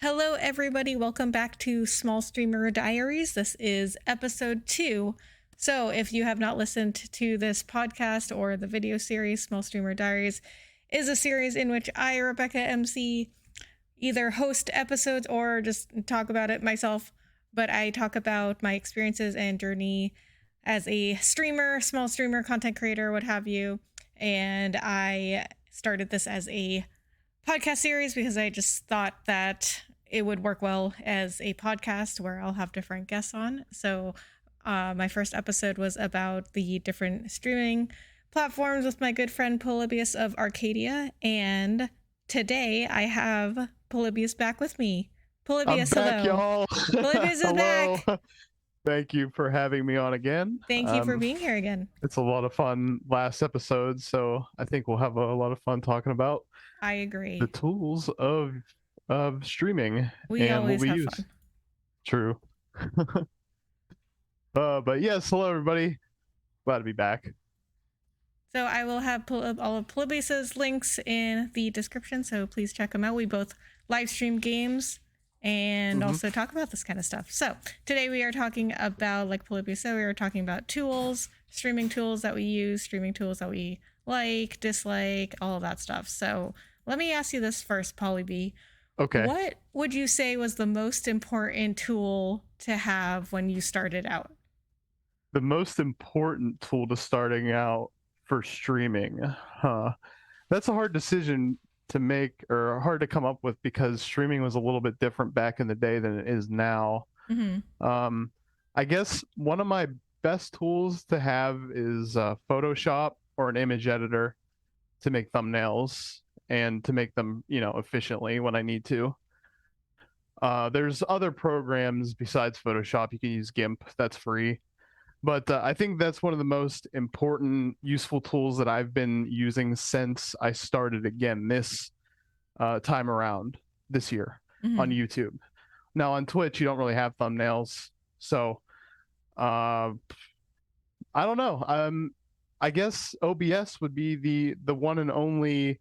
Hello, everybody. Welcome back to Small Streamer Diaries. This is episode 2. So, if you have not listened to this podcast or the video series, Small Streamer Diaries is a series in which I, Rebecca MC, either host episodes or just talk about it myself. But I talk about my experiences and journey as a streamer, small streamer, content creator, what have you. And I started this as a podcast series because I just thought that it would work well as a podcast where I'll have different guests on. So my first episode was about the different streaming platforms with my good friend Polybius of Arcadia. And today I have Polybius back with me. Polybius, I'm back, hello. y'all. Polybius is back. Thank you for having me on again. Thank you for being here again. It's a lot of fun last episode, so I think we'll have a lot of fun talking about I agree. the tools of streaming We and always what we have use. fun. True. But yes, hello everybody. Glad to be back. So I will have all of Polybius's links in the description, so please check them out. We both live stream games and also talk about this kind of stuff. So today we are talking about, like Polybius said, we are talking about tools, streaming tools that we use, streaming tools that we like, dislike, all of that stuff. So let me ask you this first, Polyb. Okay. What would you say was the most important tool to have when you started out? The most important tool to starting out for streaming, that's a hard decision to make, or hard to come up with, because streaming was a little bit different back in the day than it is now. I guess one of my best tools to have is Photoshop or an image editor to make thumbnails and to make them, efficiently when I need to. There's other programs besides Photoshop. You can use GIMP, that's free. But I think that's one of the most important, useful tools that I've been using since I started again this time around this year on YouTube. Now on Twitch, you don't really have thumbnails, so I don't know. I guess OBS would be the one and only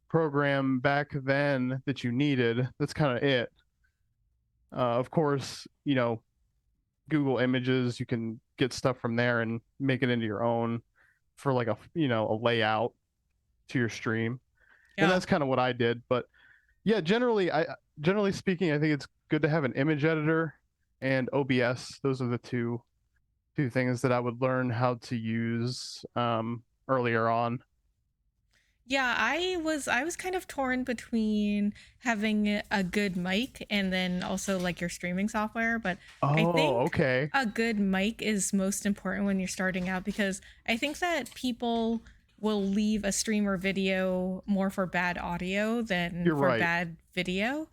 program back then that you needed. That's kind of it. Of course, Google Images, you can get stuff from there and make it into your own for like a layout to your stream. Yeah. And that's kind of what I did. But yeah, generally speaking, I think it's good to have an image editor and OBS. Those are the two things that I would learn how to use earlier on. Yeah, I was kind of torn between having a good mic and then also like your streaming software, but I think a good mic is most important when you're starting out, because I think that people will leave a stream or video more for bad audio than bad video.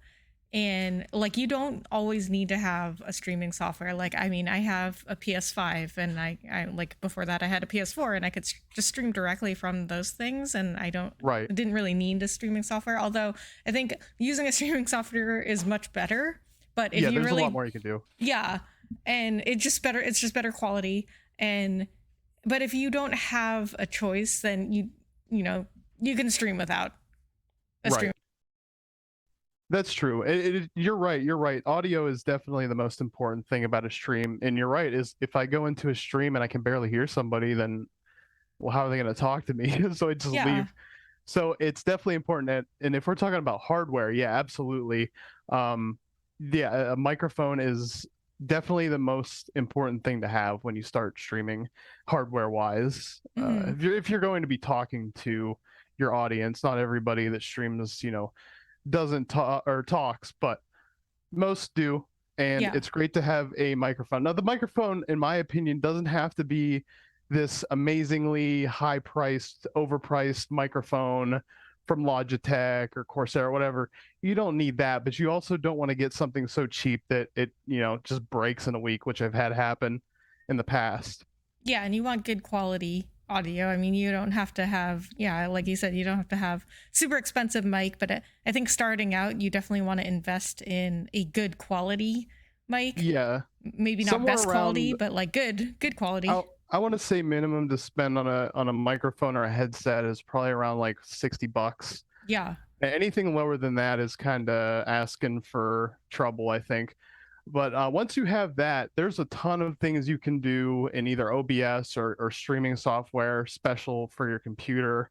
And like, you don't always need to have a streaming software. Like, I mean, I have a PS5 and I like, before that I had a PS4 and I could just stream directly from those things. And I didn't really need a streaming software. Although I think using a streaming software is much better. But if you there's a lot more you can do. Yeah. And it's just better quality. But if you don't have a choice, then you can stream without a stream. That's true. You're right. Audio is definitely the most important thing about a stream. And you're right, is if I go into a stream and I can barely hear somebody, then, well, how are they going to talk to me? So I just leave. So it's definitely important. And if we're talking about hardware, yeah, absolutely. A microphone is definitely the most important thing to have when you start streaming, hardware-wise. If you're going to be talking to your audience, not everybody that streams, doesn't talk or talks, but most do. And it's great to have a microphone. Now, the microphone, in my opinion, doesn't have to be this amazingly high-priced, overpriced microphone from Logitech or Corsair or whatever. You don't need that, but you also don't want to get something so cheap that it, just breaks in a week, which I've had happen in the past. Yeah, and you want good quality audio. I mean, you don't have to have, like you said, you don't have to have super expensive mic, but I think starting out, you definitely want to invest in a good quality mic. Yeah. Maybe not best quality, but like good quality. I want to say minimum to spend on a microphone or a headset is probably around like $60. Yeah. Anything lower than that is kind of asking for trouble, I think. But once you have that, there's a ton of things you can do in either OBS or streaming software special for your computer.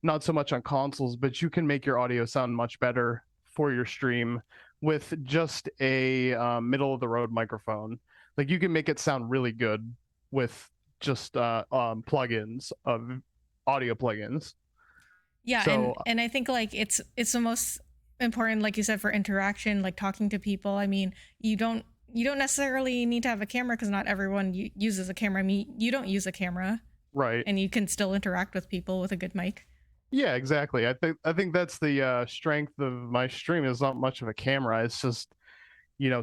Not so much on consoles, but you can make your audio sound much better for your stream with just a middle of the road microphone. Like you can make it sound really good with just plugins of audio plugins. Yeah, So and I think like it's the most important, like you said, for interaction, like talking to people. I mean, you don't necessarily need to have a camera because not everyone uses a camera. I mean, you don't use a camera, right. and you can still interact with people with a good mic. Yeah, exactly. I think that's the strength of my stream is not much of a camera. It's just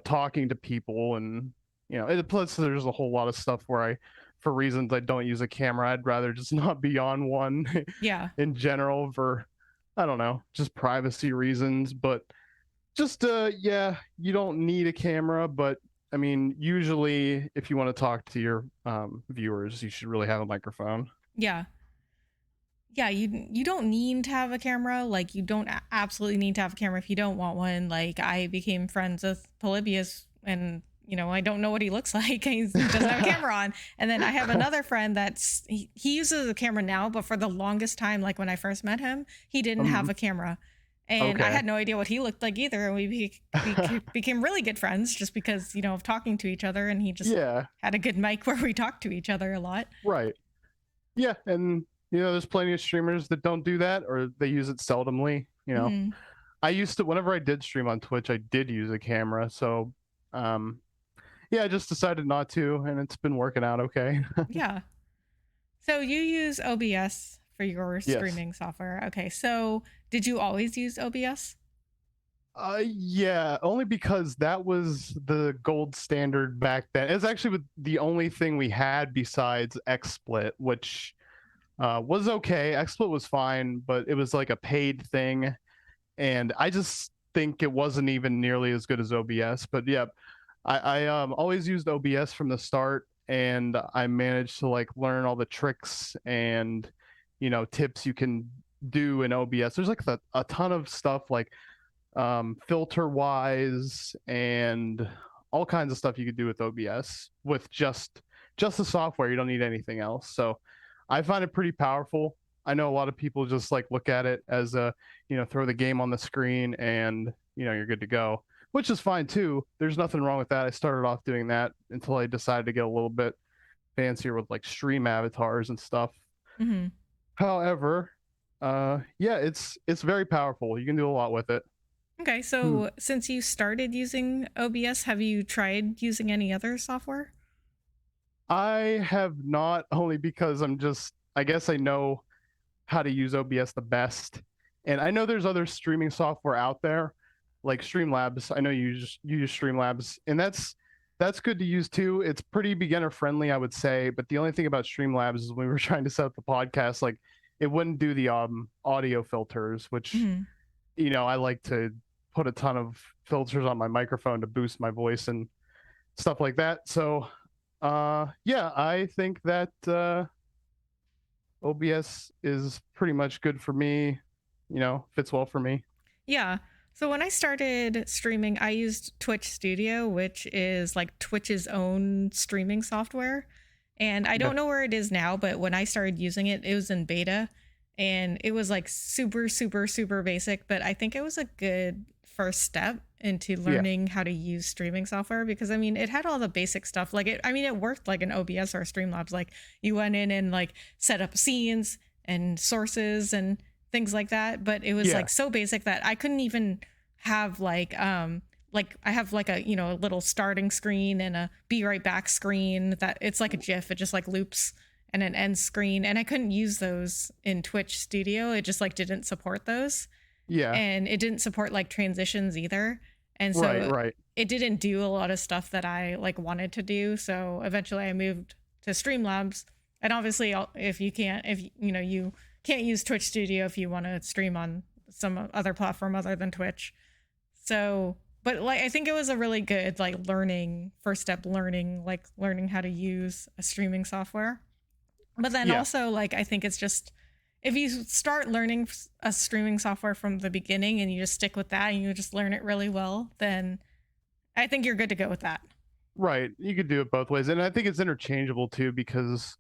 talking to people and plus there's a whole lot of stuff where for reasons I don't use a camera, I'd rather just not be on one Yeah. in general for I don't know, just privacy reasons. But just yeah, you don't need a camera, but I mean, usually if you want to talk to your viewers, you should really have a microphone. Yeah. Yeah, you don't need to have a camera. Like you don't absolutely need to have a camera if you don't want one. Like I became friends with Polybius, and I don't know what he looks like. He doesn't have a camera on. And then I have another friend he uses a camera now, but for the longest time, like when I first met him, he didn't have a camera. And I Okay. had no idea what he looked like either. And we became really good friends just because, of talking to each other. And he just Yeah, had a good mic where we talked to each other a lot. right. Yeah, and there's plenty of streamers that don't do that or they use it seldomly. Hmm. I used to whenever I did stream on Twitch, I did use a camera. So, yeah, I just decided not to, and it's been working out okay. Yeah. So you use OBS for your Yes. streaming software. Okay. So did you always use OBS? Yeah, only because that was the gold standard back then. It's actually the only thing we had besides XSplit, which was okay. XSplit was fine, but it was like a paid thing, and I just think it wasn't even nearly as good as OBS. But yeah, I always used OBS from the start, and I managed to like learn all the tricks and tips you can do in OBS. There's like a ton of stuff like filter wise and all kinds of stuff you could do with OBS with just the software. You don't need anything else. So I find it pretty powerful. I know a lot of people just like look at it as a throw the game on the screen and you're good to go, which is fine too. There's nothing wrong with that. I started off doing that until I decided to get a little bit fancier with like stream avatars and stuff. Mm-hmm. However, yeah, it's very powerful. You can do a lot with it. Okay. So since you started using OBS, have you tried using any other software? I have not, only because I guess I know how to use OBS the best. And I know there's other streaming software out there, like Streamlabs. I know you use Streamlabs, and that's good to use too. It's pretty beginner friendly, I would say. But the only thing about Streamlabs is when we were trying to set up the podcast, like it wouldn't do the audio filters, which Mm-hmm. I like to put a ton of filters on my microphone to boost my voice and stuff like that. So yeah, I think that OBS is pretty much good for me, fits well for me. Yeah. So when I started streaming, I used Twitch Studio, which is like Twitch's own streaming software. And I don't know where it is now, but when I started using it, it was in beta and it was like super, super, super basic. But I think it was a good first step into learning how to use streaming software because I mean, it had all the basic stuff. Like it worked like an OBS or a Streamlabs. Like you went in and like set up scenes and sources and things like that, but it was like so basic that I couldn't even have like I have like a a little starting screen and a be right back screen that it's like a GIF, it just like loops, and an end screen, and I couldn't use those in Twitch Studio. It just like didn't support those. Yeah. And it didn't support like transitions either. And so Right. it didn't do a lot of stuff that I like wanted to do. So eventually I moved to Streamlabs. And obviously if you can't use Twitch Studio if you want to stream on some other platform other than Twitch. So, but like I think it was a really good like first step learning how to use a streaming software. But then also like I think it's if you start learning a streaming software from the beginning and you just stick with that and you just learn it really well, then I think you're good to go with that. Right. You could do it both ways. And I think it's interchangeable too, because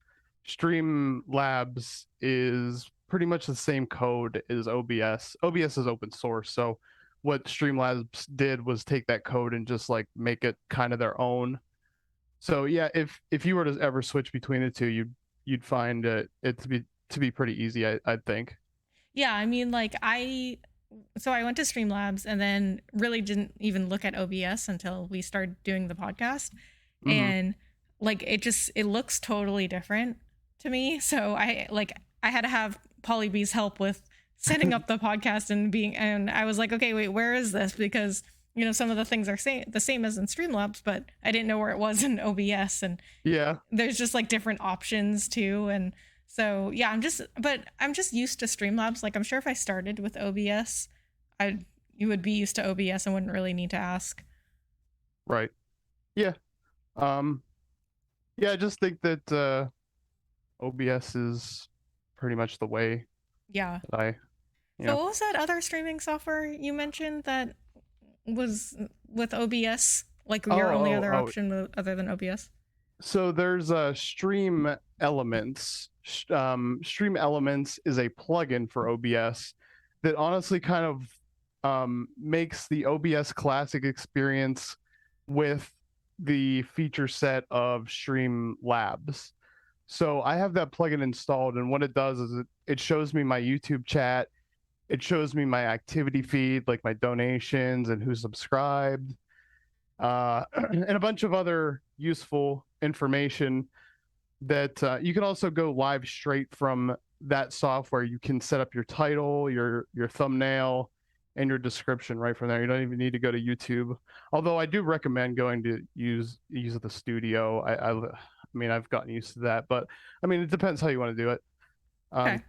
Streamlabs is pretty much the same code as OBS. OBS is open source. So what Streamlabs did was take that code and just like make it kind of their own. So yeah, if you were to ever switch between the two, you'd find it to be pretty easy, I think. Yeah, I mean, like so I went to Streamlabs and then really didn't even look at OBS until we started doing the podcast. Hmm. And like it looks totally different to me. So I had to have Polly B's help with setting up the podcast and I was like, okay, wait, where is this? Because some of the things are the same as in Streamlabs, but I didn't know where it was in OBS, and Yeah. there's just like different options too. And so yeah, I'm just used to Streamlabs. Like I'm sure if I started with OBS, you would be used to OBS and wouldn't really need to ask. Right. Yeah. Um yeah, I just think that OBS is pretty much the way Yeah. that I, you So know. what was that other streaming software you mentioned that was with OBS? Like Oh, your only other oh, oh. option other than OBS? So there's Stream Elements. Stream Elements is a plugin for OBS that honestly kind of makes the OBS Classic experience with the feature set of Streamlabs. So I have that plugin installed, and what it does is it shows me my YouTube chat. It shows me my activity feed, like my donations and who subscribed, and a bunch of other useful information that you can also go live straight from that software. You can set up your title, your thumbnail, and your description right from there. You don't even need to go to YouTube. Although I do recommend going to use the studio. I mean, I've gotten used to that, but I mean, it depends how you want to do it. Okay.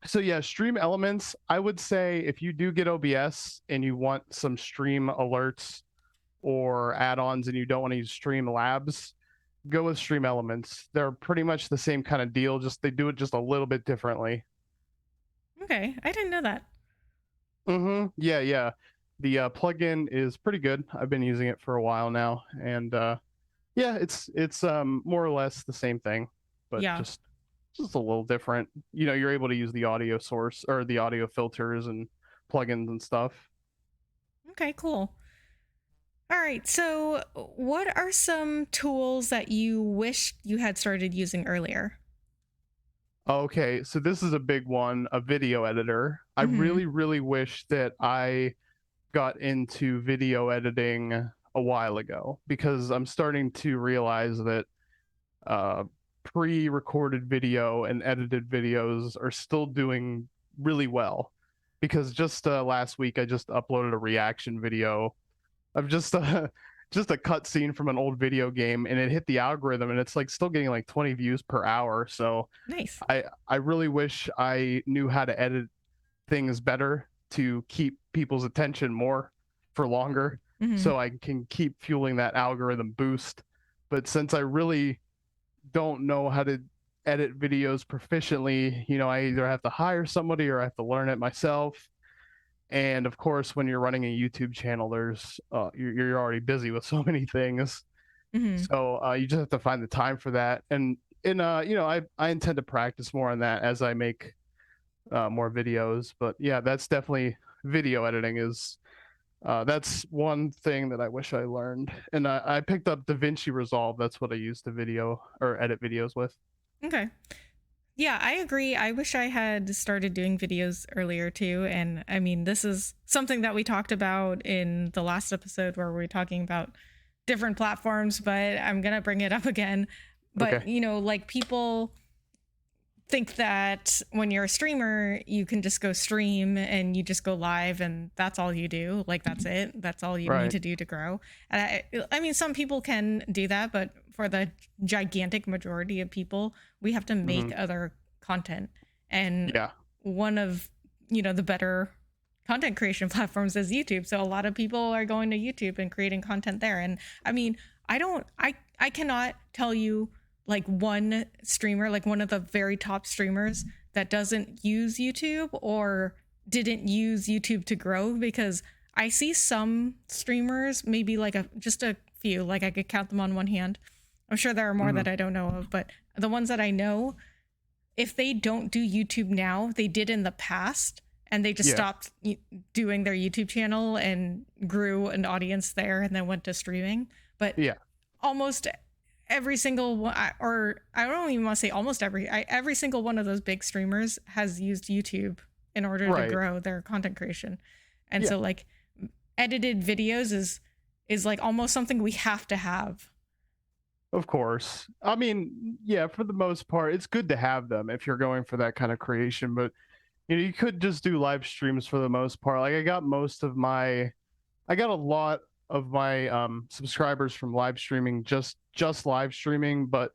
So yeah, Stream Elements. I would say if you do get OBS and you want some stream alerts or add-ons and you don't want to use Streamlabs, go with Stream Elements. They're pretty much the same kind of deal, just they do it just a little bit differently. Okay. I didn't know that. Mm-hmm. Yeah, yeah. The plugin is pretty good. I've been using it for a while now, and yeah, it's more or less the same thing, but Yeah. just a little different. You're able to use the audio source or the audio filters and plugins and stuff. Okay, cool. All right. So, what are some tools that you wish you had started using earlier? Okay, so this is a big one, a video editor. I Mm-hmm. really, really wish that I got into video editing a while ago, because I'm starting to realize that uh, pre-recorded video and edited videos are still doing really well. Because just last week I just uploaded a reaction video of just just a cutscene from an old video game, and it hit the algorithm, and it's like still getting like 20 views per hour. So Nice. I really wish I knew how to edit things better to keep people's attention more for longer, Mm-hmm. so I can keep fueling that algorithm boost. But since I really don't know how to edit videos proficiently, I either have to hire somebody or I have to learn it myself. And of course, when you're running a YouTube channel, there's you're already busy with so many things, Mm-hmm. so you just have to find the time for that. I intend to practice more on that as I make more videos. But yeah, that's definitely video editing is that's one thing that I wish I learned. And I picked up DaVinci Resolve. That's what I use to video or edit videos with. Okay. Yeah, I agree. I wish I had started doing videos earlier too. And I mean, this is something that we talked about in the last episode where we were talking about different platforms, but I'm going to bring it up again. But, Okay. like people think that when you're a streamer, you can just go stream and you just go live and that's all you do. Like that's it. That's all you need Right. to do to grow. And I mean, some people can do that, but for the gigantic majority of people, we have to make Hmm. other content. And Yeah. one of, the better content creation platforms is YouTube. So a lot of people are going to YouTube and creating content there. And I mean, I cannot tell you like one streamer, like one of the very top streamers that doesn't use YouTube or didn't use YouTube to grow, because I see some streamers, maybe like just a few, like I could count them on one hand. I'm sure there are more that I don't know of, but the ones that I know, if they don't do YouTube now, they did in the past, and they just stopped doing their YouTube channel and grew an audience there and then went to streaming. But almost every single one, or I don't even want to say almost every single one of those big streamers has used YouTube in order to grow their content creation. And so like edited videos is like almost something we have to have. Of course. I mean, yeah, for the most part, it's good to have them if you're going for that kind of creation, but you could just do live streams for the most part. Like I got a lot of my subscribers from live streaming, just live streaming, but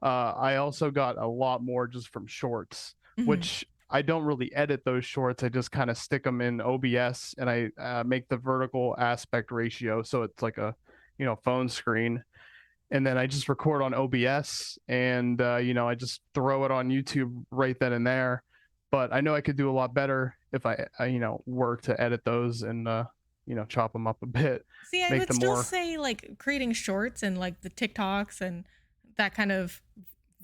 I also got a lot more just from shorts, which I don't really edit those shorts. I just kind of stick them in OBS, and I make the vertical aspect ratio so it's like a phone screen, and then I just record on OBS, and I just throw it on YouTube right then and there. But I know I could do a lot better if I work to edit those and chop them up a bit. See, I would still say like creating shorts and like the TikToks and that kind of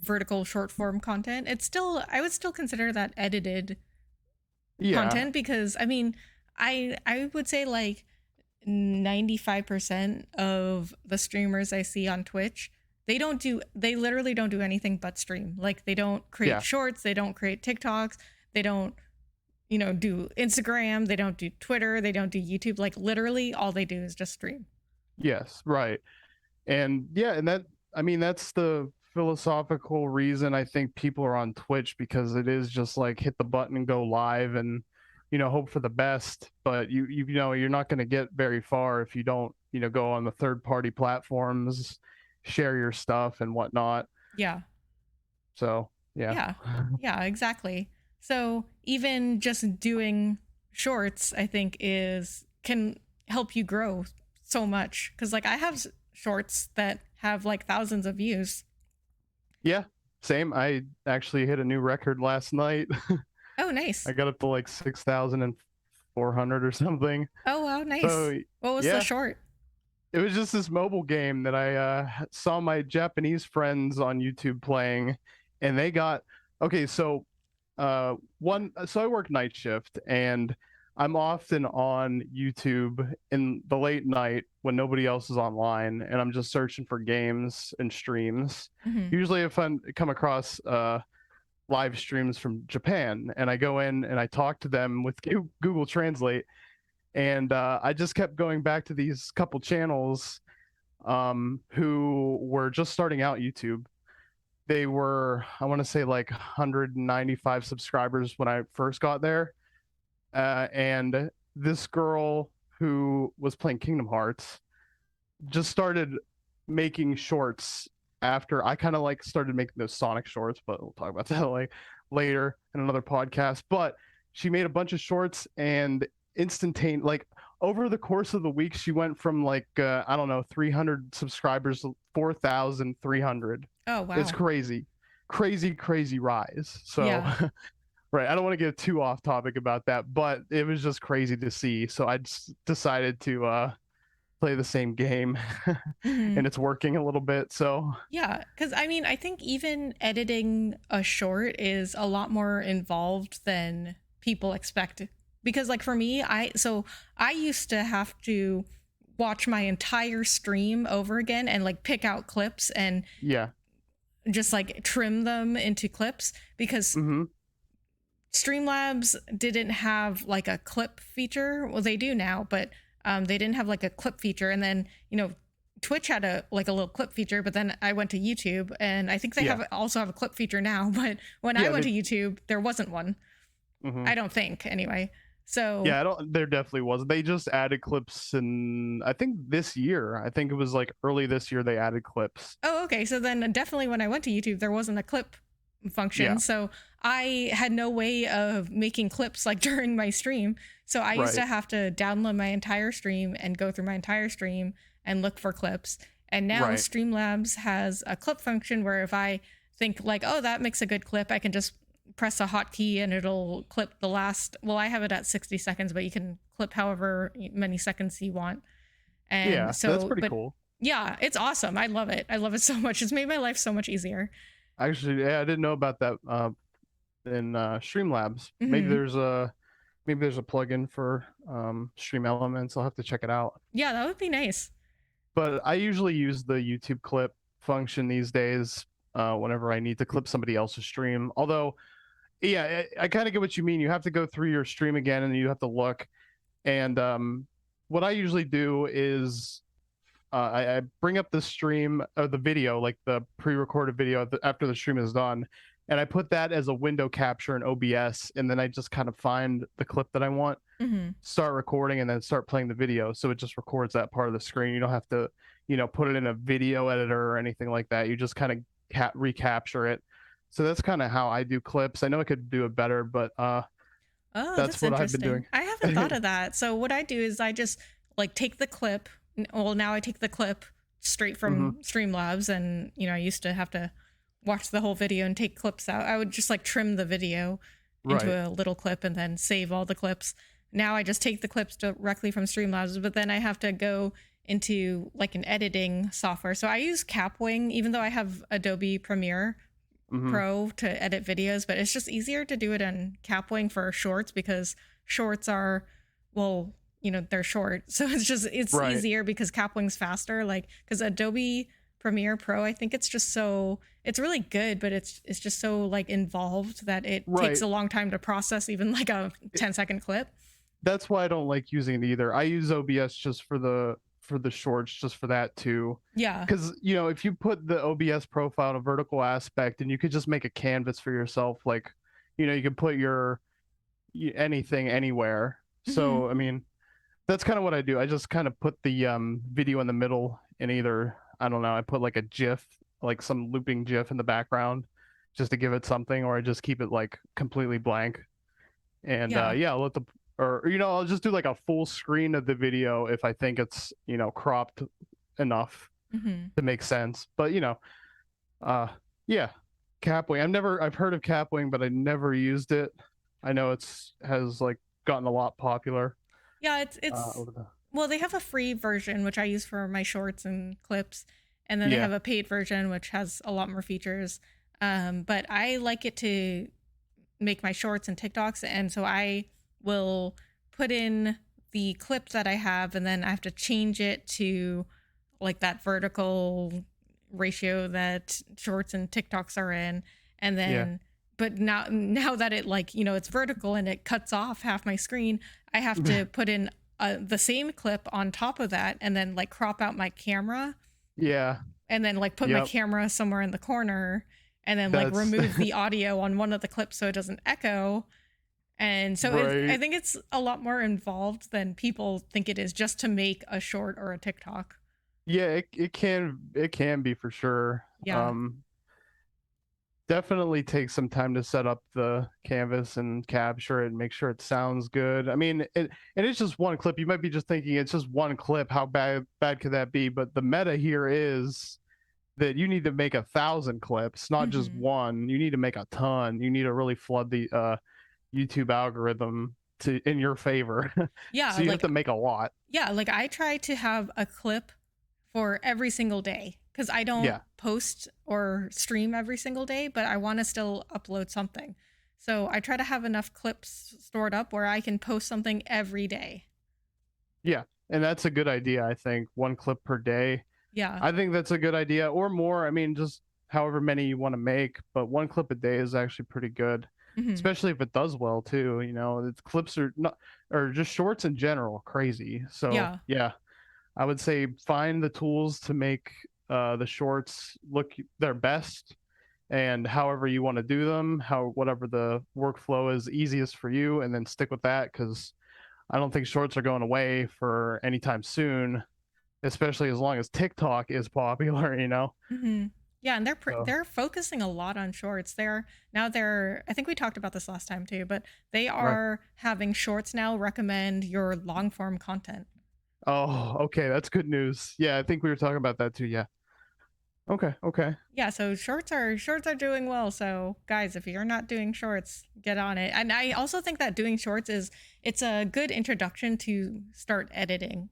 vertical short form content, I would still consider that edited content, because I mean, I would say like 95% of the streamers I see on Twitch, they literally don't do anything but stream. Like they don't create shorts, they don't create TikToks, they don't do Instagram, they don't do Twitter, they don't do YouTube. Like literally all they do is just stream. Yes, right. And that's the philosophical reason I think people are on Twitch, because it is just like hit the button and go live and hope for the best. But you're not going to get very far if you don't go on the third party platforms, share your stuff and whatnot. So yeah, exactly. So even just doing shorts, I think can help you grow so much, because like I have shorts that have like thousands of views. Yeah, same. I actually hit a new record last night. Oh, nice. I got up to like 6,400 or something. Oh, wow, nice. So, what was the short? It was just this mobile game that I saw my Japanese friends on YouTube playing, and they got so I work night shift, and I'm often on YouTube in the late night when nobody else is online, and I'm just searching for games and streams. Usually if I come across live streams from Japan, and I go in and I talk to them with Google Translate, and I just kept going back to these couple channels who were just starting out YouTube. They were, I want to say, like 195 subscribers when I first got there. And this girl who was playing Kingdom Hearts just started making shorts after I kind of like started making those Sonic shorts, but we'll talk about that like later in another podcast. But she made a bunch of shorts, and like over the course of the week, she went from like 300 subscribers to 4,300. Oh wow, it's crazy rise. So right, I don't want to get too off topic about that, but it was just crazy to see. So I just decided to play the same game, and it's working a little bit. So yeah, because I mean, I think even editing a short is a lot more involved than people expect. Because like for me, I used to have to watch my entire stream over again and like pick out clips and just like trim them into clips, because Streamlabs didn't have like a clip feature. Well, they do now, but they didn't have like a clip feature. And then Twitch had a little clip feature, but then I went to YouTube, and I think they also have a clip feature now. But when I went to YouTube, there wasn't one. I don't think, anyway. So there definitely wasn't. They just added clips, and I think this year, I think it was like early this year, they added clips. Oh, okay. So then definitely when I went to YouTube, there wasn't a clip function. So I had no way of making clips like during my stream. So I used to have to download my entire stream and go through my entire stream and look for clips. And now Streamlabs has a clip function where if I think like, oh, that makes a good clip, I can just press a hotkey and it'll clip the last. Well, I have it at 60 seconds, but you can clip however many seconds you want. And Yeah, that's so, pretty but cool. yeah, it's awesome. I love it. I love it so much. It's made my life so much easier. Actually, yeah, I didn't know about that in Streamlabs. Hmm. Maybe there's a plugin for Stream Elements. I'll have to check it out. Yeah, that would be nice. But I usually use the YouTube clip function these days whenever I need to clip somebody else's stream. Although, yeah, I kind of get what you mean. You have to go through your stream again and you have to look. And what I usually do is I bring up the stream or the video, like the pre-recorded video after the stream is done, and I put that as a window capture in OBS, and then I just kind of find the clip that I want, Hmm. start recording, and then start playing the video. So it just records that part of the screen. You don't have to, put it in a video editor or anything like that. You just kind of recapture it. So that's kind of how I do clips. I know I could do it better, but Oh, that's that's what I've been interesting. doing. I haven't thought of that. So what I do is I just like take the clip. Well, now I take the clip straight Hmm. from Streamlabs, and I used to have to watch the whole video and take clips out. I would just like trim the video into Right. a little clip and then save all the clips. Now I just take the clips directly from Streamlabs, but then I have to go into like an editing software. So I use Capwing, even though I have Adobe Premiere Hmm. Pro to edit videos, but it's just easier to do it in Capwing for shorts because shorts are, well, they're short. So it's Right. easier because Capwing's faster. Like, because Adobe Premiere Pro, I think it's really good, but it's just so like involved that it takes Right. a long time to process even like a 10-second clip. That's why I don't like using it either. I use OBS just for the shorts, just for that too. Yeah. Because if you put the OBS profile in a vertical aspect, and you could just make a canvas for yourself, like you can put your anything anywhere. Hmm. So I mean, that's kind of what I do. I just kind of put the video in the middle, and either I don't know, I put like a GIF, like some looping GIF in the background, just to give it something, or I just keep it like completely blank. And Yeah. yeah, I'll let the or I'll just do like a full screen of the video if I think it's cropped enough Hmm. to make sense. But uh yeah, Capwing. I've heard of Capwing, but I never used it. I know has like gotten a lot popular. Yeah, it's Over the well, they have a free version which I use for my shorts and clips, and then they Yeah. have a paid version which has a lot more features. But I like it to make my shorts and TikToks, and so I will put in the clip that I have, and then I have to change it to like that vertical ratio that shorts and TikToks are in, and Yeah. then but now that it like it's vertical and it cuts off half my screen, I have to put in the same clip on top of that, and then like crop out my camera, Yeah. and then like put my Yep. camera somewhere in the corner, and then like That's remove the audio on one of the clips so it doesn't echo. And so I right. think it's a lot more involved than people think it is just to make a short or a TikTok. Yeah, it can be for sure. Yeah. Definitely takes some time to set up the canvas and capture it and make sure it sounds good. I mean, and it's just one clip. You might be just thinking it's just one clip. How bad could that be? But the meta here is that you need to make 1,000 clips, not just Hmm. one. You need to make a ton. You need to really flood the YouTube algorithm to in your favor. Yeah, So you have like to make a lot. I try to have a clip for every single day because I don't Yeah. post or stream every single day, but I want to still upload something. So I try to have enough clips stored up where I can post something every day. Yeah. And that's a good idea, I think. One clip per day. Yeah. I think that's a good idea, or more. I mean, just however many you want to make, but one clip a day is actually pretty good, Hmm. especially if it does well too. The clips are not, or just shorts in general, crazy. So Yeah. yeah, I would say find the tools to make the shorts look their best, and however you want to do them, whatever the workflow is easiest for you, and then stick with that because I don't think shorts are going away for anytime soon, especially as long as TikTok is popular, Hmm. Yeah, and So they're focusing a lot on shorts. They're I think we talked about this last time too, but they right. are having shorts now recommend your long form content. Oh, okay, that's good news. Yeah, I think we were talking about that too. Yeah. Okay, okay. Yeah, so shorts are doing well. So guys, if you're not doing shorts, get on it. And I also think that doing shorts it's a good introduction to start editing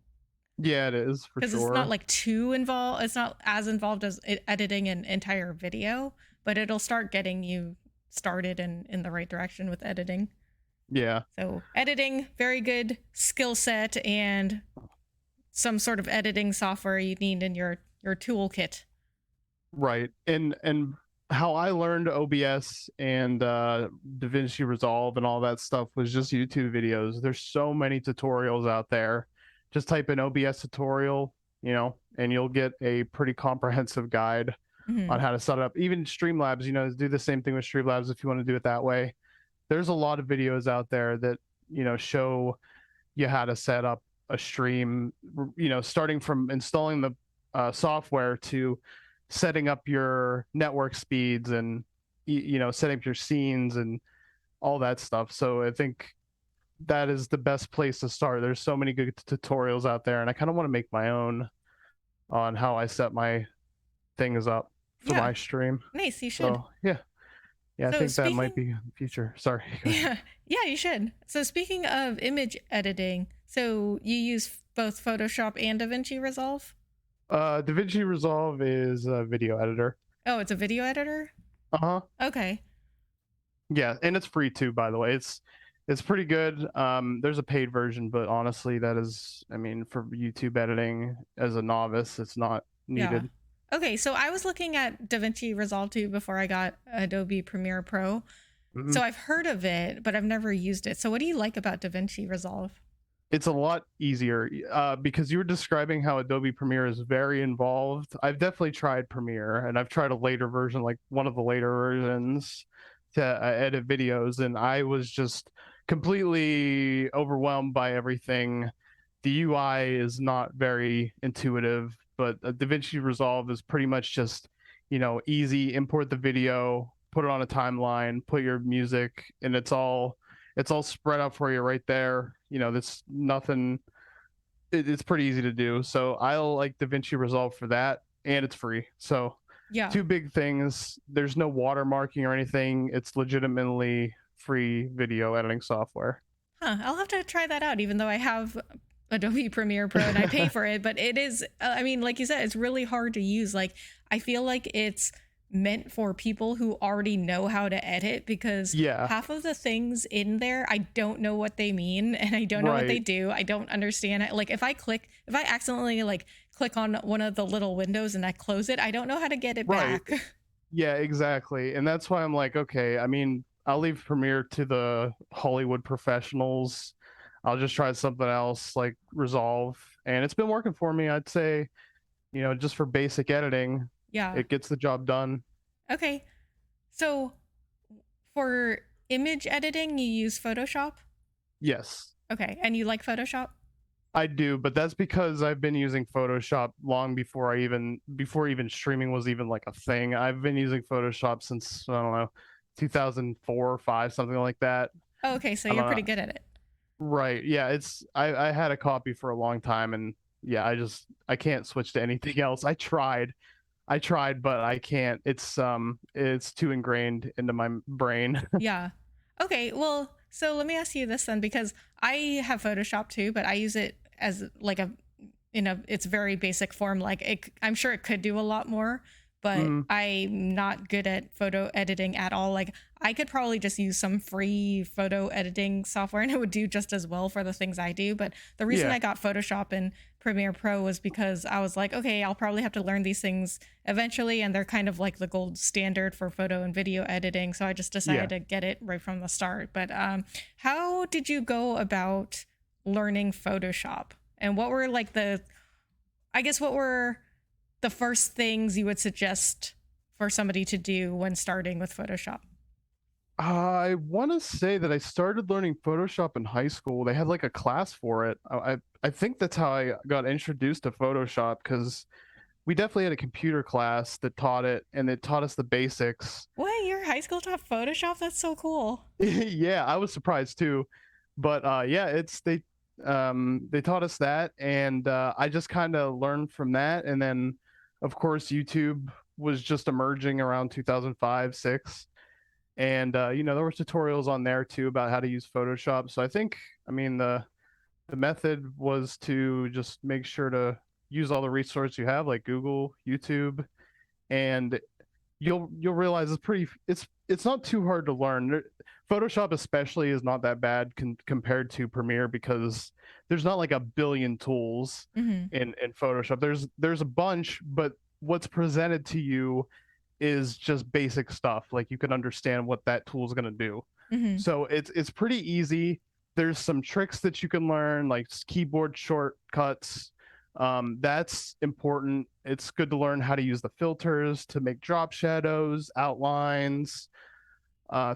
Yeah, it is for because it's not sure. like too involved. It's not as involved as editing an entire video, but it'll start getting you started in the right direction with editing. Yeah. So editing, very good skill set and some sort of editing software you need in your toolkit. Right. And how I learned OBS and DaVinci Resolve and all that stuff was just YouTube videos. There's so many tutorials out there. Just type in OBS tutorial, and you'll get a pretty comprehensive guide on Hmm. how to set it up. Even Streamlabs, do the same thing with Streamlabs if you want to do it that way. There's a lot of videos out there that, show you how to set up a stream, starting from installing the software to setting up your network speeds and setting up your scenes and all that stuff. So I think that is the best place to start. There's so many good tutorials out there, and I kind of want to make my own on how I set my things up for Yeah, my stream. nice. You should. So yeah, I So think that might speaking, be the future. Sorry. yeah, yeah, you should. So speaking of image editing, so you use both Photoshop and DaVinci Resolve? DaVinci Resolve is a video editor. Oh, it's a video editor? Uh-huh. Okay. Yeah, and it's free too, by the way. It's pretty good. There's a paid version, but honestly, that is, I mean, for YouTube editing as a novice, it's not Yeah. needed. Okay, so I was looking at DaVinci Resolve 2 before I got Adobe Premiere Pro. Mhm. So I've heard of it, but I've never used it. So what do you like about DaVinci Resolve? It's a lot easier because you were describing how Adobe Premiere is very involved. I've definitely tried Premiere, and I've tried a later version, like one of the later versions, to edit videos, and I was just completely overwhelmed by everything. The UI is not very intuitive, but DaVinci Resolve is pretty much just, easy. Import the video, put it on a timeline, put your music, and it's all spread out for you right there. That's nothing. It's pretty easy to do. So I like DaVinci Resolve for that, and it's free. So Yeah. two big things. There's no watermarking or anything. It's legitimately free video editing software. Huh, I'll have to try that out, even though I have Adobe Premiere Pro and I pay for it. But it is, I mean, like you said, it's really hard to use. Like, I feel like it's meant for people who already know how to edit because Yeah, half of the things in there, I don't know what they mean and I don't know what they right. do. I don't understand it. Like, if I accidentally like click on one of the little windows and I close it, I don't know how to get it Right. back. Yeah, exactly. And that's why I'm like, okay, I mean, I'll leave Premiere to the Hollywood professionals. I'll just try something else like Resolve. And it's been working for me. I'd say, just for basic editing, Yeah. it gets the job done. Okay. So for image editing, you use Photoshop? Yes, Okay. And you like Photoshop? I do, but that's because I've been using Photoshop long before even streaming was even like a thing. I've been using Photoshop since, I don't know, 2004 or 5, something like that. Oh, okay. So I you're don't pretty know. good at it. Right. Yeah, I had a copy for a long time, and yeah, I can't switch to anything else. I tried, but I can't. It's too ingrained into my brain. Yeah. Okay. Well, so let me ask you this then, because I have Photoshop too, but I use it as like its very basic form. Like I'm sure it could do a lot more, but Mm, I'm not good at photo editing at all. Like I could probably just use some free photo editing software and it would do just as well for the things I do. But the reason yeah, I got Photoshop and Premiere Pro was because I was like, okay, I'll probably have to learn these things eventually, and they're kind of like the gold standard for photo and video editing. So I just decided yeah. to get it right from the start. But how did you go about learning Photoshop? And what were like what were the first things you would suggest for somebody to do when starting with Photoshop? I want to say that I started learning Photoshop in high school. They had like a class for it. I think that's how I got introduced to Photoshop because we definitely had a computer class that taught it, and it taught us the basics. What, your high school taught Photoshop? That's so cool. Yeah, I was surprised too, but yeah, they taught us that, and I just kind of learned from that, and then of course YouTube. was just emerging around 2005, 6. And there were tutorials on there too about how to use Photoshop. So I mean, the method was to just make sure to use all the resources you have, like Google, YouTube, and you'll realize it's not too hard to learn. Photoshop especially is not that bad compared to Premiere, because there's not like a billion tools in Photoshop. There's a bunch, but what's presented to you is just basic stuff. Like, you can understand what that tool is going to do. So it's pretty easy. There's some tricks that you can learn, like keyboard shortcuts. That's important. It's good to learn how to use the filters to make drop shadows, outlines,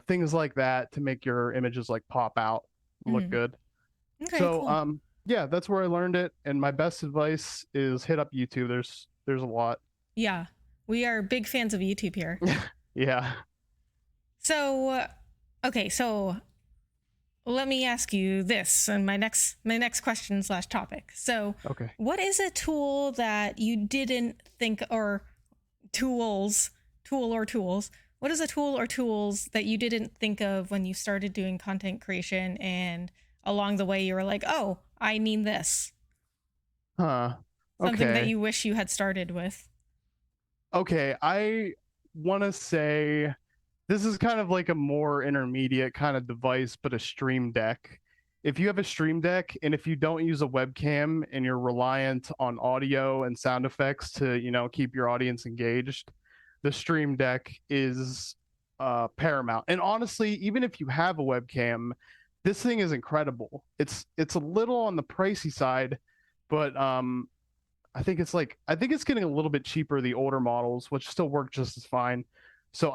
things like that, to make your images like pop out and look good. Okay, So cool. yeah, that's where I learned it. And my best advice is hit up YouTube. There's a lot. Yeah, we are big fans of YouTube here. Yeah. So, okay, so let me ask you this, and my next question / topic. So, Okay. what is a tool that you didn't think, or tools? What is a tool or tools that you didn't think of when you started doing content creation, and along the way you were like, oh, I need this? Huh. Something that Okay. you wish you had started with. Okay, I want to say this is kind of like a more intermediate kind of device, but a Stream Deck. If you have a Stream Deck, and if you don't use a webcam and you're reliant on audio and sound effects to, keep your audience engaged, the Stream Deck is paramount. And honestly, even if you have a webcam, this thing is incredible. It's a little on the pricey side, but I think it's getting a little bit cheaper, the older models, which still work just as fine. So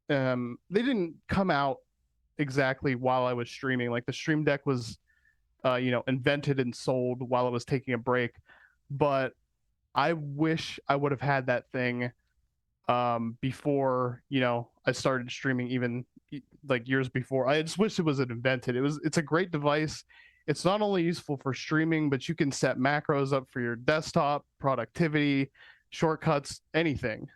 they didn't come out exactly while I was streaming. Like, the Stream Deck was invented and sold while I was taking a break. But I wish I would have had that thing before, I started streaming, even like years before. I just wish it was invented. It's a great device. It's not only useful for streaming, but you can set macros up for your desktop, productivity, shortcuts, anything.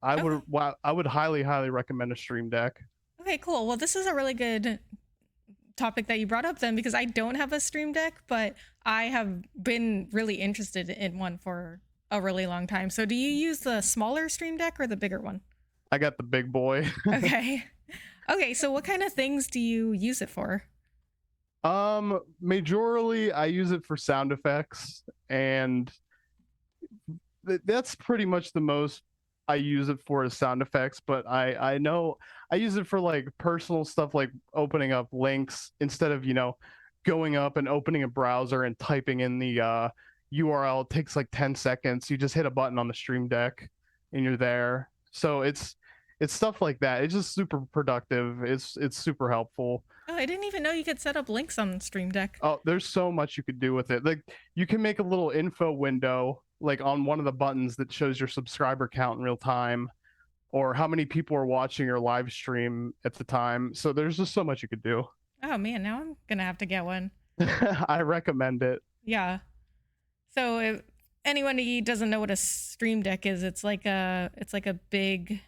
I would highly, highly recommend a Stream Deck. Okay, cool. Well, this is a really good topic that you brought up then, because I don't have a Stream Deck, but I have been really interested in one for a really long time. So do you use the smaller Stream Deck or the bigger one? I got the big boy. Okay. Okay, so what kind of things do you use it for? Majorly I use it for sound effects, and that's pretty much the most I use it for, is sound effects. But I know I use it for like personal stuff, like opening up links instead of going up and opening a browser and typing in the URL. It takes like 10 seconds. You just hit a button on the Stream Deck and you're there. So it's stuff like that. It's just super productive. It's super helpful. Oh, I didn't even know you could set up links on Stream Deck. Oh, there's so much you could do with it. Like, you can make a little info window, like on one of the buttons, that shows your subscriber count in real time, or how many people are watching your live stream at the time. So there's just so much you could do. Oh man, now I'm gonna have to get one. I recommend it. Yeah. So if anyone who doesn't know what a Stream Deck is, it's like a big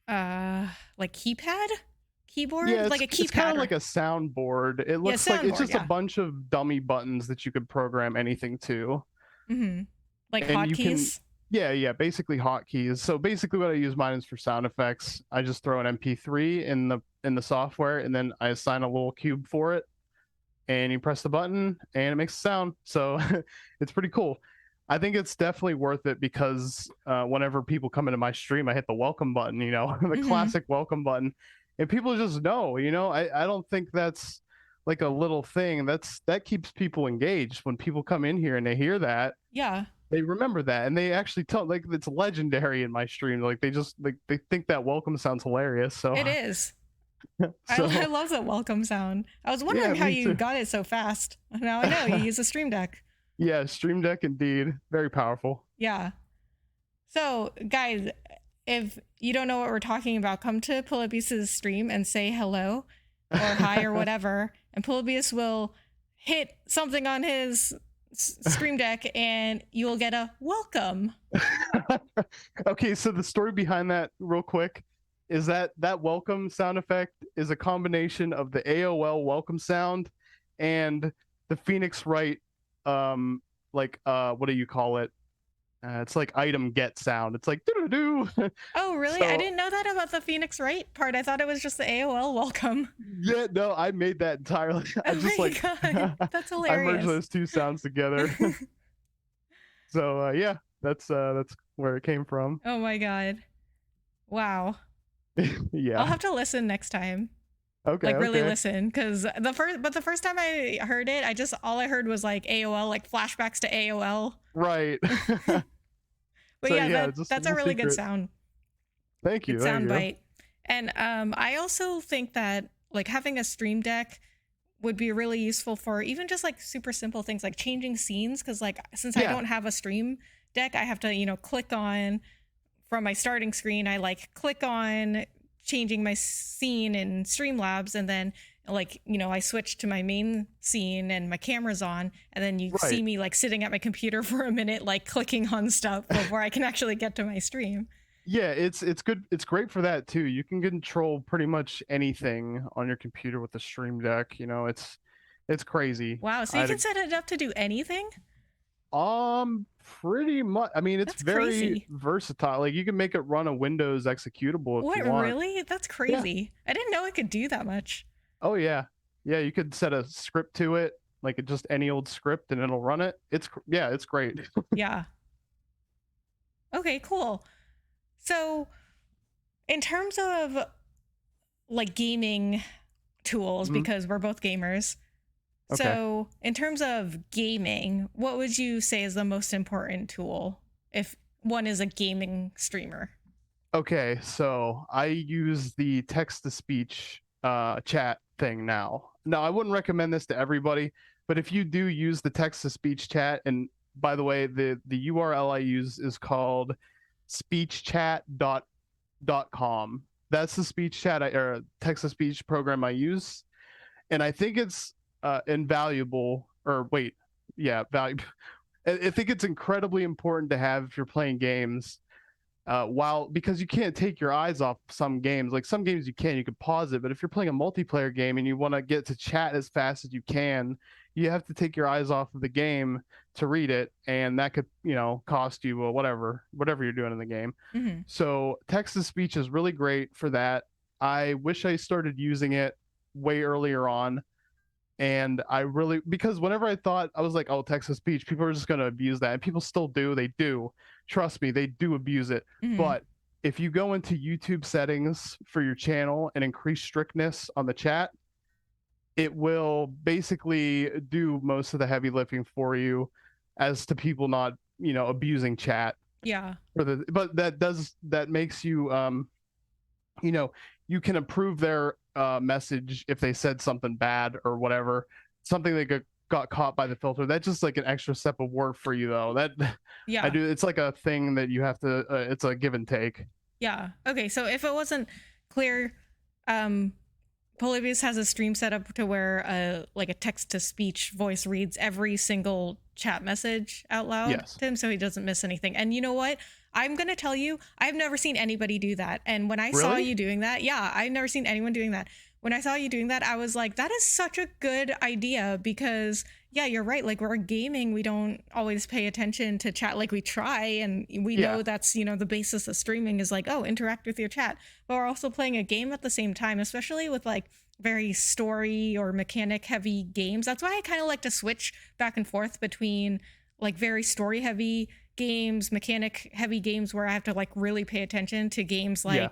like keyboard, Yeah, like a it's keypad. kind of like a soundboard. It looks like it's soundboard, just yeah. a bunch of dummy buttons that you could program anything to. Like And you can, hotkeys. yeah, basically hotkeys. So basically, what I use mine is for sound effects. I just throw an MP3 in the software, and then I assign a little cube for it, and you press the button, and it makes a sound. So it's pretty cool. I think it's definitely worth it, because whenever people come into my stream, I hit the welcome button, the classic welcome button, and people just know. I don't think that's like a little thing. That keeps people engaged. When people come in here and they hear that, Yeah. they remember that, and they actually tell, like, it's legendary in my stream. Like, they just they think that welcome sounds hilarious. So It is. so I love that welcome sound. I was wondering how me you too. got it so fast. Now I know you use a Stream Deck. Yeah, Stream Deck indeed, very powerful. Yeah. So, guys, if you don't know what we're talking about, come to Polybius's stream and say hello or hi or whatever, and Polybius will hit something on his Stream Deck and you'll get a welcome. Okay, so the story behind that, real quick, is that that welcome sound effect is a combination of the AOL welcome sound and the Phoenix Wright, um, what do you call it? It's like item get sound. It's like doo doo doo. Oh, really? I So didn't know that about the Phoenix Wright part. I thought it was just the AOL welcome. yeah, no, I made that entirely. I Oh just my like god, that's I merged hilarious. those two sounds together. So yeah, that's where it came from. Oh my god. Wow. I'll Yeah. have to listen next time. Okay. Like really Okay. listen, because the first time I heard it, all I heard was like AOL, like flashbacks to AOL. Right. But So yeah, yeah, just a that's a little really good secret. sound. Thank Good you. Thank sound you. bite. And I also think that like having a stream deck would be really useful for even just like super simple things like changing scenes, because like since I Yeah. don't have a stream deck, I have to, click on from my starting screen, I like click on changing my scene in Streamlabs, and then like, I switch to my main scene and my camera's on, and then you see Right. me like sitting at my computer for a minute like clicking on stuff before I can actually get to my stream. Yeah, it's good. It's great for that too. You can control pretty much anything on your computer with the Stream Deck. It's crazy. Wow, so I you had can set it up to do anything? pretty much. I mean, it's That's very crazy. versatile. Like you can make it run a Windows executable if you What, want. really? That's Yeah. crazy. I didn't know it could do that much. Oh yeah. Yeah, you could set a script to it, like just any old script, and it'll run it. Yeah, it's great. Yeah. Okay, cool. So, in terms of like gaming tools, Mhm. because we're both gamers, Okay. so in terms of gaming, what would you say is the most important tool if one is a gaming streamer? Okay, so I use the text to speech chat thing now. No, I wouldn't recommend this to everybody, but if you do use the text to speech chat, and by the way, the URL I use is called speechchat.com. That's the speech chat or text to speech program I use, and I think it's invaluable. Or wait, yeah, valuable. I think it's incredibly important to have if you're playing games, while because you can't take your eyes off some games. Like some games you can pause it, but if you're playing a multiplayer game and you want to get to chat as fast as you can, you have to take your eyes off of the game to read it, and that could cost you whatever you're doing in the game. Mm-hmm. So text to speech is really great for that. I wish I started using it way earlier on, and I really, because whenever I thought, I was like, oh, text to speech, people are just going to abuse that, and people still do. They do. Trust me, they do abuse it. Mm-hmm. But if you go into YouTube settings for your channel and increase strictness on the chat, it will basically do most of the heavy lifting for you, as to people not abusing chat. Yeah. But that makes you you know you can approve their message if they said something bad or whatever, something that got caught by the filter. That's just like an extra step of work for you, though. That I Yeah. do. It's like a thing that you have to. It's a give and take. Yeah. Okay, so if it wasn't clear, um, Polybius has a stream set up to where like a text to speech voice reads every single chat message out loud Yes. to him so he doesn't miss anything. And you know what? I'm going to tell you, I've never seen anybody do that. And when I saw Really? you doing that, yeah, I've never seen anyone doing that. When I saw you doing that, I was like, that is such a good idea because, yeah, you're right. Like, we're gaming, we don't always pay attention to chat. Like, we try, and we Yeah. know that's, the basis of streaming is like, oh, interact with your chat. But we're also playing a game at the same time, especially with like very story or mechanic heavy games. That's why I kind of like to switch back and forth between like very story heavy games, mechanic heavy games where I have to like really pay attention, to games like, Yeah.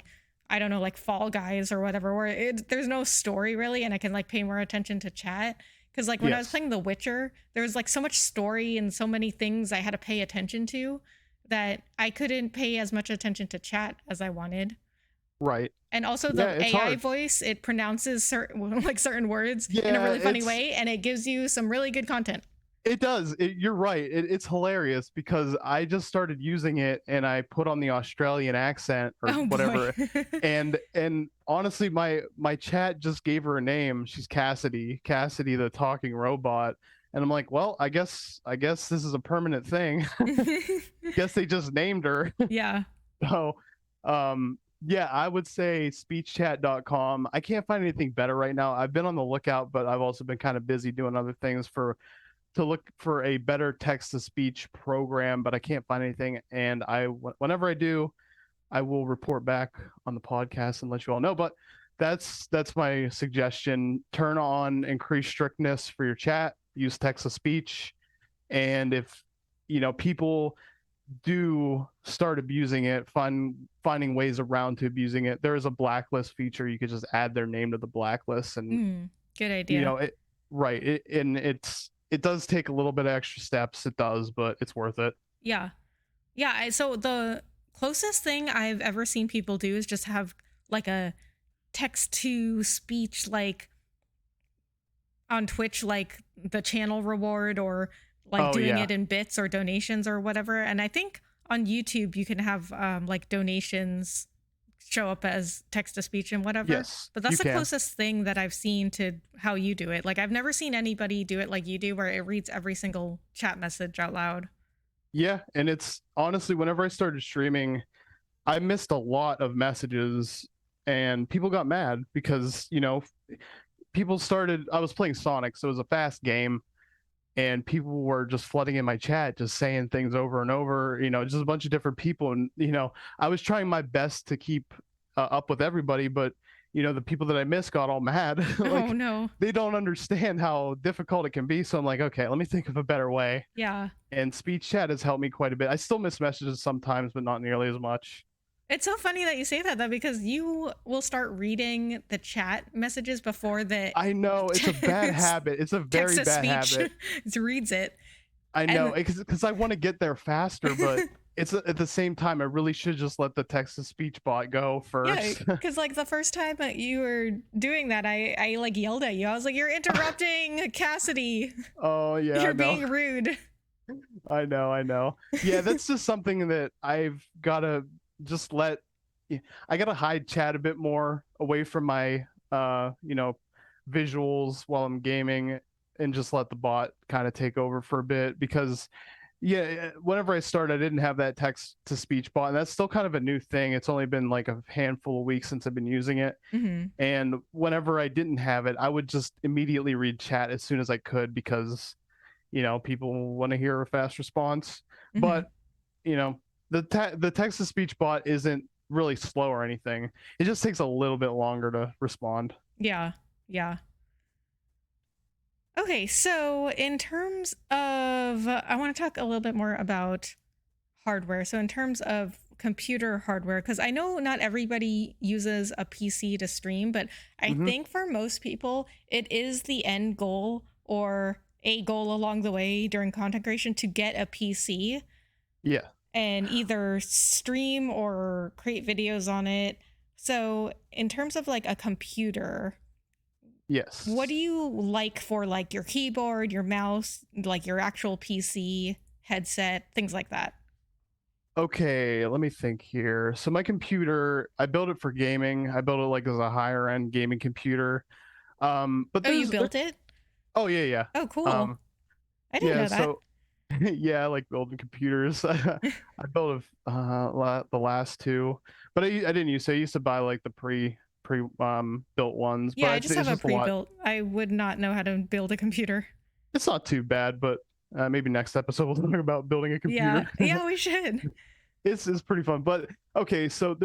I don't know, like Fall Guys or whatever, where there's no story really, and I can like pay more attention to chat. Because like when I was Yes. playing The Witcher, there was like so much story and so many things I had to pay attention to that I couldn't pay as much attention to chat as I wanted. Right. And also Yeah, the it's AI hard. voice, it pronounces certain words in a Yeah, really funny way, and it gives you some really good content. It does. You're right. It's hilarious because I just started using it and I put on the Australian accent or Oh whatever, boy. and honestly, my chat just gave her a name. She's Cassidy, the talking robot, And I'm like, well, I guess this is a permanent thing. Guess they just named her. Yeah. So, yeah, I would say speechchat.com. I can't find anything better right now. I've been on the lookout, but I've also been kind of busy doing other things to look for a better text to speech program, but I can't find anything. And whenever I do, I will report back on the podcast and let you all know. But that's my suggestion. Turn on increased strictness for your chat. Use text to speech, and if people do start abusing it, finding ways around to abusing it, there is a blacklist feature. You could just add their name to the blacklist, and Good idea. it right. It does take a little bit of extra steps. It does, but it's worth it. Yeah. Yeah. So the closest thing I've ever seen people do is just have like a text to speech, like on Twitch, like the channel reward, or like Oh doing yeah. it in bits or donations or whatever. And I think on YouTube you can have like donations show up as text to speech and whatever. Yes, But you that's the can. closest thing that I've seen to how you do it. Like I've never seen anybody do it like you do, where it reads every single chat message out loud. Yeah, and it's honestly, whenever I started streaming, I missed a lot of messages, and people got mad because people started. I was playing Sonic, so it was a fast game, and people were just flooding in my chat, just saying things over and over. Just a bunch of different people, and I was trying my best to keep up with everybody, but the people that I missed got all mad. Oh Like no. they don't understand how difficult it can be. So I'm like, okay, let me think of a better way. Yeah. And speech chat has helped me quite a bit. I still miss messages sometimes, but not nearly as much. It's so funny that you say that, though, because you will start reading the chat messages before the I know it's a bad habit. It's a very text to bad speech habit. reads it. I know And because I want to get there faster, but it's at the same time I really should just let the text to speech bot go yeah, first. because like the first time that you were doing that, I like yelled at you. I was like, "You're interrupting Cassidy. Oh yeah, You're I know. being rude." I know. Yeah, that's just something that I've got to just let. I got to hide chat a bit more away from my visuals while I'm gaming, and just let the bot kind of take over for a bit, because yeah, whenever I started, I didn't have that text to speech bot, and that's still kind of a new thing. It's only been like a handful of weeks since I've been using it. Mm-hmm. And whenever I didn't have it, I would just immediately read chat as soon as I could, because people want to hear a fast response. Mm-hmm. But the text to speech bot isn't really slow or anything. It just takes a little bit longer to respond. Yeah. Yeah. Okay, so in terms of, I want to talk a little bit more about hardware. So in terms of computer hardware, because I know not everybody uses a PC to stream, but I think for most people, it is the end goal or a goal along the way during content creation to get a PC. Yeah. And either stream or create videos on it. So in terms of like a computer, Yes. what do you like for like your keyboard, your mouse, like your actual PC, headset, things like that? Okay, let me think here. So my computer, I built it for gaming. I built it like as a higher end gaming computer. But Oh, you built it? Oh yeah. Oh, cool. I didn't know that. So yeah, I like building computers. I built the last two, but I didn't use. So I used to buy like the pre built ones. Yeah, But I just have a pre-built. I would not know how to build a computer. It's not too bad, but maybe next episode we'll talk about building a computer. Yeah, we should. It's pretty fun. But okay, so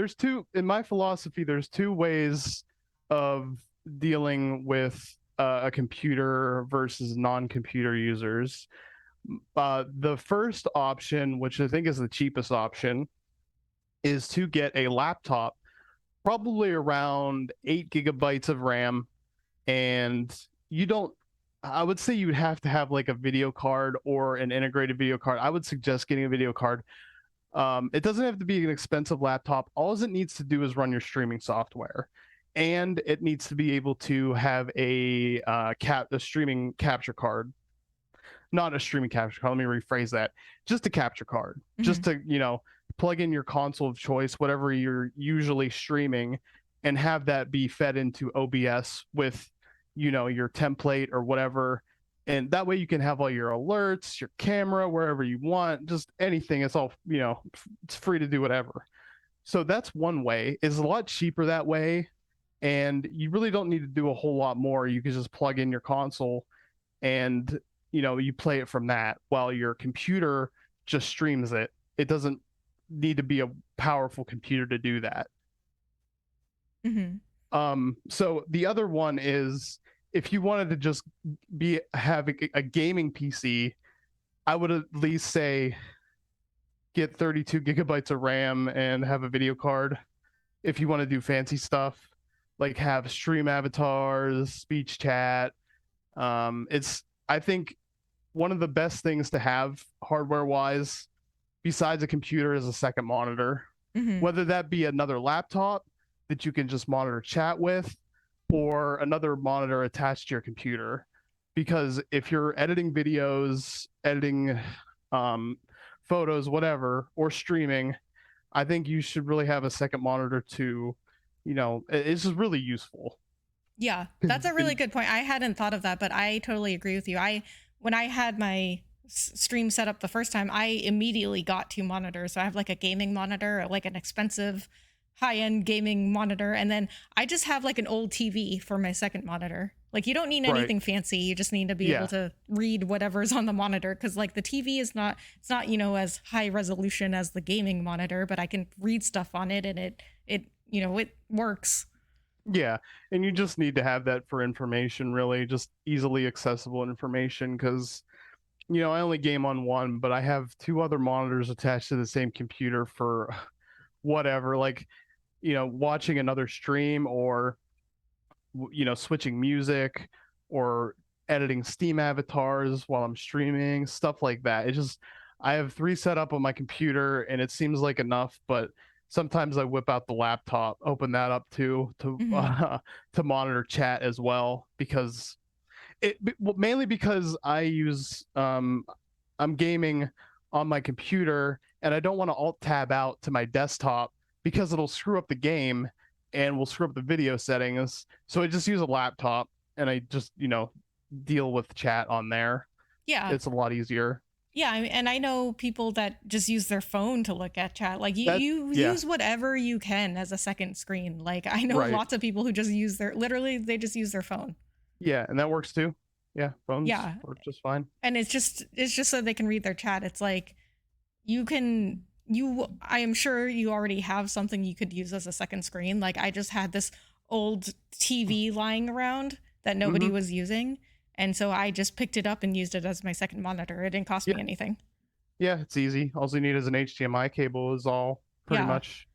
in my philosophy, there's two ways of dealing with a computer versus non-computer users. The first option, which I think is the cheapest option, is to get a laptop, probably around 8 GB of RAM, and I would say you'd have to have like a video card or an integrated video card. I would suggest getting a video card. It doesn't have to be an expensive laptop. All it needs to do is run your streaming software, and it needs to be able to have a streaming capture card. Not a streaming capture card. Let me rephrase that. Just a capture card. Mm-hmm. Just to plug in your console of choice, whatever you're usually streaming, and have that be fed into OBS with your template or whatever, And that way you can have all your alerts, your camera, wherever you want, just anything. It's all, it's free to do whatever. So that's one way. It's a lot cheaper that way. And you really don't need to do a whole lot more. You can just plug in your console and, you play it from that while your computer just streams it. It doesn't need to be a powerful computer to do that. So the other one is, if you wanted to just have a gaming PC, I would at least say get 32 gigabytes of RAM and have a video card. If you want to do fancy stuff, like have stream avatars, speech chat, it's, I think, one of the best things to have hardware wise, besides a computer, is a second monitor. Whether that be another laptop that you can just monitor chat with, or another monitor attached to your computer. Because if you're editing videos, editing photos, whatever, or streaming, I think you should really have a second monitor to, it's just really useful. Yeah, that's a really good point. I hadn't thought of that, but I totally agree with you. When I had my stream set up the first time, I immediately got 2 monitors. So I have like a gaming monitor, like an expensive high-end gaming monitor, and then I just have like an old TV for my second monitor. Like, you don't need anything fancy. You just need to be able to read whatever's on the monitor, because like the TV is not, it's not, as high resolution as the gaming monitor, but I can read stuff on it, and it works. Yeah, and you just need to have that for information, really, just easily accessible information, because I only game on one, but I have 2 other monitors attached to the same computer for whatever, like, watching another stream, or switching music, or editing Steam avatars while I'm streaming, stuff like that. It's just, I have 3 set up on my computer, and it seems like enough, but sometimes I whip out the laptop, open that up too, to monitor chat as well, because mainly because I use I'm gaming on my computer, and I don't want to alt tab out to my desktop, because it'll screw up the game and will screw up the video settings. So I just use a laptop, and I just, deal with chat on there. Yeah. It's a lot easier. Yeah, and I know people that just use their phone to look at chat. Like, you use whatever you can as a second screen. Like, I know lots of people who just use they just use their phone. Yeah, and that works too. Yeah, phones work just fine. And it's just so they can read their chat. It's like, I am sure you already have something you could use as a second screen. Like, I just had this old TV lying around that nobody was using, and so I just picked it up and used it as my second monitor. It didn't cost me anything. Yeah, it's easy. All you need is an HDMI cable, is all, pretty much.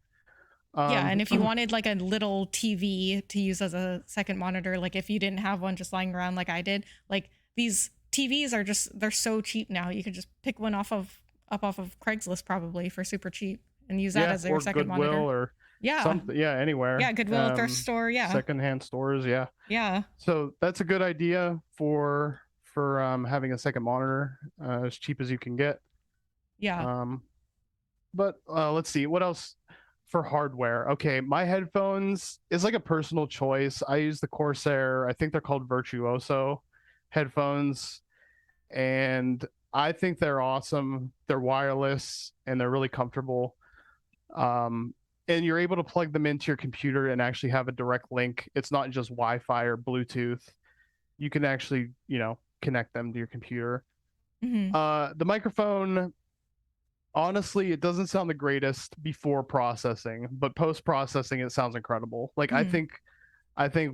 And if you wanted like a little TV to use as a second monitor, like if you didn't have one just lying around like I did, like, these TVs are they're so cheap now. You could just pick one off of Craigslist probably for super cheap and use that as your second Goodwill, monitor. Or something, anywhere. Yeah, Goodwill, thrift store, secondhand stores, yeah. So that's a good idea for having a second monitor, as cheap as you can get. But let's see what else for hardware. Okay, my headphones is like a personal choice. I use the Corsair, I think they're called Virtuoso headphones, and I think they're awesome. They're wireless, and they're really comfortable. And you're able to plug them into your computer and actually have a direct link. It's not just Wi-Fi or Bluetooth. You can actually, connect them to your computer. The microphone, honestly, it doesn't sound the greatest before processing, but post-processing, it sounds incredible. Like, I think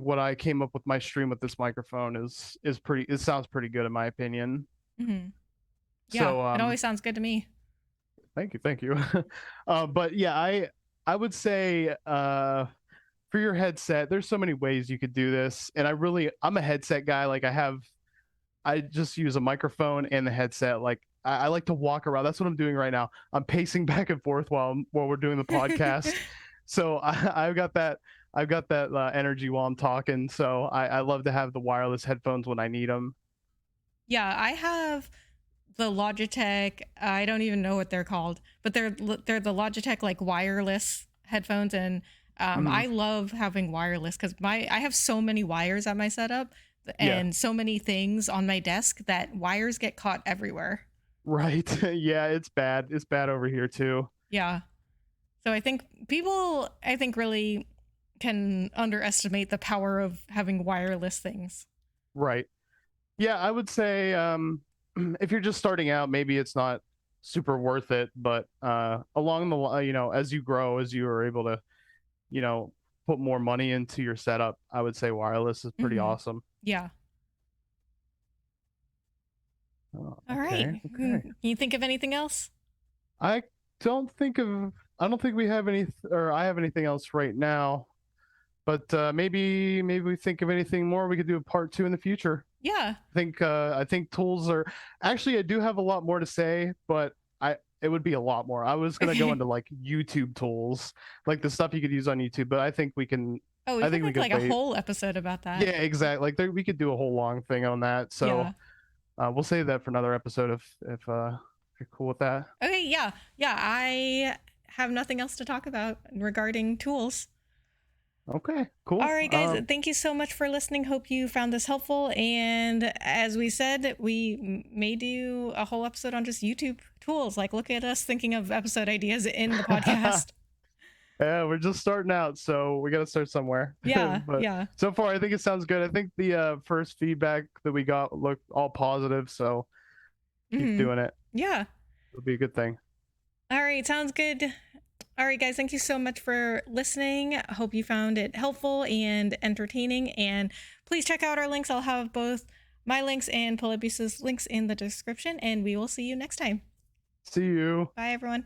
what I came up with my stream with this microphone is pretty. It sounds pretty good in my opinion. Yeah, so, it always sounds good to me. Thank you. But yeah, I would say for your headset, there's so many ways you could do this, and I'm a headset guy. Like, I just use a microphone and the headset. Like, I like to walk around. That's what I'm doing right now. I'm pacing back and forth while we're doing the podcast. So I've got that energy while I'm talking. So I love to have the wireless headphones when I need them. Yeah, I have the Logitech, I don't even know what they're called, but they're the Logitech like wireless headphones, and I love having wireless because I have so many wires at my setup Yeah. and so many things on my desk that wires get caught everywhere. Right. Yeah, it's bad. It's bad over here too. Yeah. So I think people, really can underestimate the power of having wireless things. Right. Yeah, I would say if you're just starting out, maybe it's not super worth it, but along the as you grow, as you are able to, you know, put more money into your setup, I would say wireless is pretty Hmm. awesome. Yeah. Oh, All right. okay. Okay. Can you think of anything else? I don't think of I don't think we have any or I have anything else right now. But maybe we think of anything more. We could do a part 2 in the future. Yeah. I think tools are actually I do have a lot more to say, but it would be a lot more. I was gonna go Okay. into like YouTube tools, like the stuff you could use on YouTube, but Oh, we I could think we make could like a wait. whole episode about Yeah, that. exactly. Like we could do a whole long thing on that. So Yeah. we'll save that for another episode if you're cool with that. Okay. Yeah. Yeah. I have nothing else to talk about regarding tools. Okay, All cool. right, guys. Thank you so much for listening. Hope you found this helpful. And as we said, we may do a whole episode on just YouTube tools. Like, look at us thinking of episode ideas in the podcast. Yeah, we're just starting out, so we got to start somewhere. Yeah. But Yeah. so far, I think it sounds good. I think the first feedback that we got looked all positive, so keep Hmm. doing it. Yeah. It'll be a good thing. All right. Sounds good. All right, guys. Thank you so much for listening. I hope you found it helpful and entertaining. And please check out our links. I'll have both my links and Polybius's links in the description. And we will see you next time. See you. Bye, everyone.